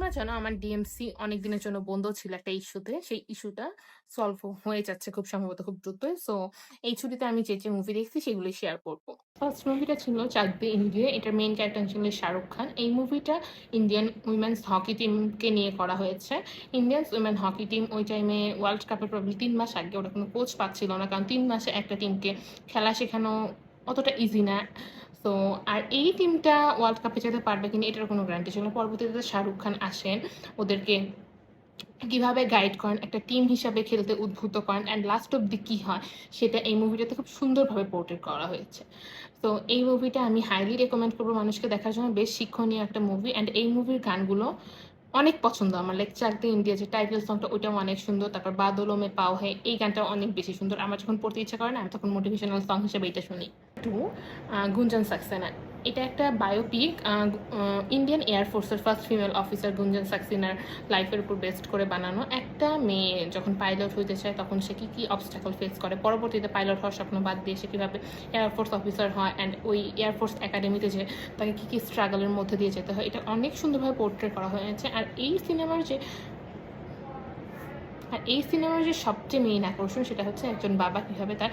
তোমরা জানো আমার ডিএমসি অনেক দিনের জন্য বন্ধ ছিল একটা ইস্যুতে। সেই ইস্যুটা সলভ হয়ে যাচ্ছে খুব সম্ভবত খুব দ্রুতই। সো এই ছুটিতে আমি যে মুভি দেখছি সেগুলোই শেয়ার করব। ফার্স্ট মুভিটা ছিল 'চাক দে ইন্ডিয়া'। এটার মেইন ক্যারেক্টার ছিল শাহরুখ খান। এই মুভিটা ইন্ডিয়ান উইমেনস হকি টিমকে নিয়ে করা হয়েছে। ইন্ডিয়ানস উইমেন হকি টিম ওই টাইমে ওয়ার্ল্ড কাপের প্রবলি ৩ মাস আগে ওরা কোনো কোচ পাচ্ছিল না। কারণ ৩ মাসে একটা টিমকে খেলা শেখানো অতটা ইজি না। সো আর এই টিমটা ওয়ার্ল্ড কাপে যেতে পারবে কিনা এটার কোনো গ্যারান্টি ছিল না। পরবর্তীতে শাহরুখ খান আসেন, ওদেরকে কিভাবে গাইড করেন, একটা টিম হিসাবে খেলতে উদ্বুদ্ধ করেন, অ্যান্ড লাস্ট অব্দি কী হয় সেটা এই মুভিটাতে খুব সুন্দরভাবে পোর্ট্রেট করা হয়েছে। তো এই মুভিটা আমি হাইলি রেকমেন্ড করবো মানুষকে দেখার জন্য। বেশ শিক্ষণীয় একটা মুভি, অ্যান্ড এই মুভির গানগুলো অনেক পছন্দ আমার। লাইক 'চাক দে ইন্ডিয়া' যে টাইটেল সংটা ওইটাও অনেক সুন্দর। তারপর 'বাদলও মে পাও হে' এই গানটাও অনেক বেশি সুন্দর। আমার যখন পড়তে ইচ্ছা করে না আমি তখন মোটিভেশনাল সং হিসেবে এটা শুনি। 2 গুঞ্জন সাক্সেনা। এটা একটা বায়োপিক ইন্ডিয়ান এয়ারফোর্সের ফার্স্ট ফিমেল অফিসার গুঞ্জন সাক্সেনার লাইফের উপর বেসড করে বানানো। একটা মেয়ে যখন পাইলট হইতে চায় তখন সে কী অবস্ট্যাকল ফেস করে, পরবর্তীতে পাইলট হওয়ার স্বপ্ন বাদ দিয়ে সে কীভাবে এয়ারফোর্স অফিসার হয়, অ্যান্ড ওই এয়ারফোর্স একাডেমিতে যে তাকে কী স্ট্রাগলের মধ্যে দিয়ে যেতে হয়, এটা অনেক সুন্দরভাবে পোর্ট্রে করা হয়েছে। আর এই সিনেমার যে সবচেয়ে মেইন আকর্ষণ সেটা হচ্ছে একজন বাবা কীভাবে তার